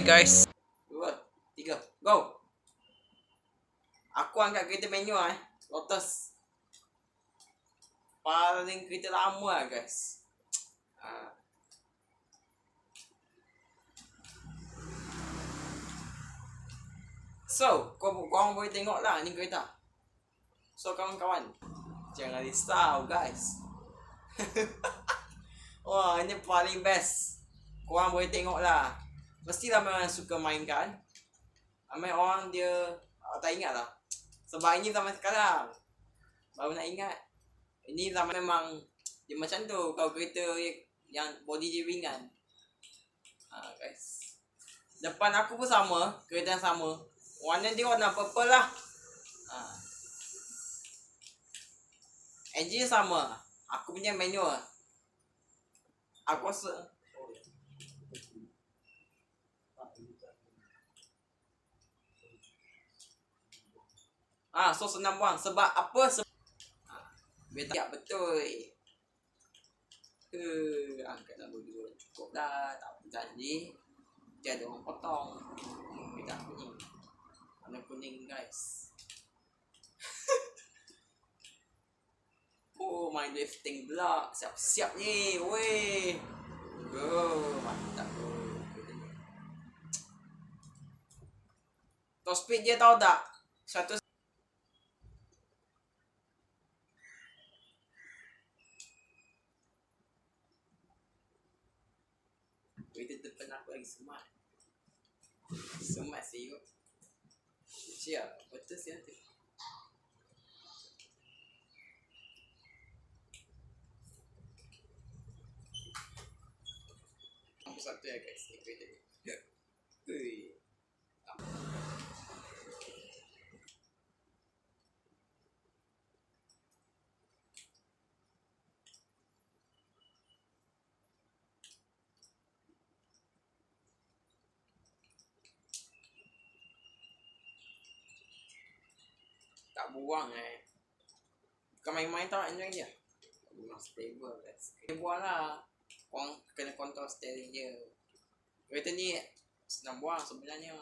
guys. 2, 3, go. Aku angkat kereta manual Lotus. Paling kereta lama lah guys. So, korang boleh tengok lah ni kereta. So, kawan-kawan, jangan risau guys. Wah, ini paling best. Korang boleh tengok lah. Mestilah memang suka mainkan. Ramai orang dia tak ingat lah. Sebab ini zaman sekarang baru nak ingat. Ini zaman memang dia macam tu. Kalau kereta yang body dia ringan. Guys, depan aku pun sama. Kereta yang sama. Warna dia warna purple lah. Engine sama. Aku punya manual. Aku rasa so senang buang. Sebab apa? Biar tak betul. Angkat nombor 2 cukup dah. Tak apa janji. Dia ada orang potong. Kita kuning. Warna kuning guys. Oh, main lifting pula. Siap-siap ni. Weh. Go. Mantap. Top speed dia tahu tak? 100. Kereta depan aku lagi smart. Smart sih. Siap. Betul siap tu. Satu ya guys, ni kereta ni. Ya. Tak buang Bukan main-main tau, enjoy je. Memang stable guys. Kena buang lah. Korang kena kontrol steering je. Kereta ni senang buang sebenarnya.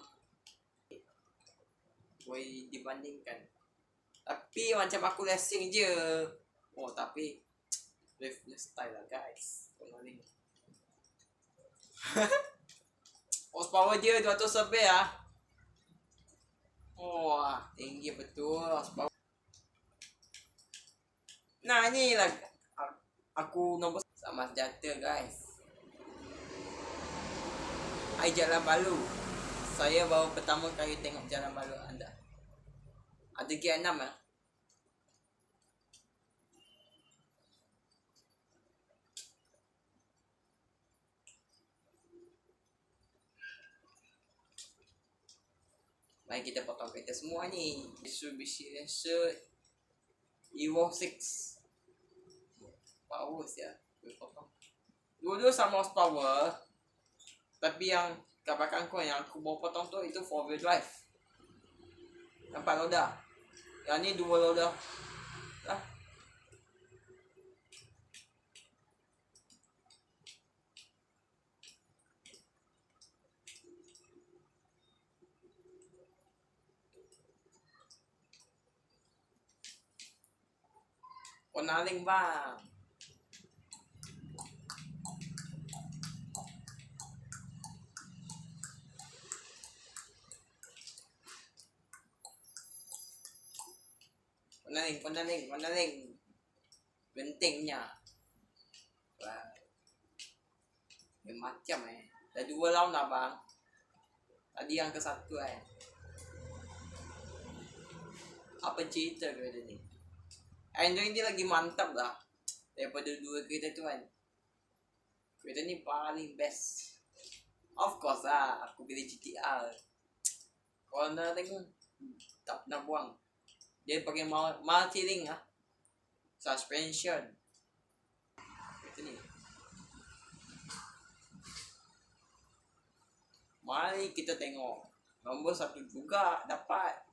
Boleh dibandingkan. Tapi macam aku racing je. Oh tapi drift punya style lah guys. Korang ni horsepower dia 200 lebih lah. Wah, tinggi betul horsepower. Nah, ni lah aku nombor sama senjata guys. Hai Jalan Balu. Saya baru pertama kali tengok Jalan Balu anda. Ada gear 6 lah. Mari kita potong kereta semua ni. Mitsubishi Lancer Evo 6. Power ya. Potong. Dua-dua sama horsepower. Tapi yang kat belakang kau yang aku bawa potong tu itu 4-wheel drive. Nampak loader. Yang ni 2 loader. Lah. Konaling bang. Konaling. Pentingnya. Wah. Macam dah 2 round dah bang. Tadi yang ke-1 Apa cerita kereta ni? Android dia lagi mantap lah daripada 2 kereta tu kan. Kereta ni paling best. Of course lah, aku pilih GTR. Kalau nak tengok, tak pernah buang. Dia pakai multi-link lah. Suspension. Kereta ni. Mari kita tengok. Nombor 1 juga dapat.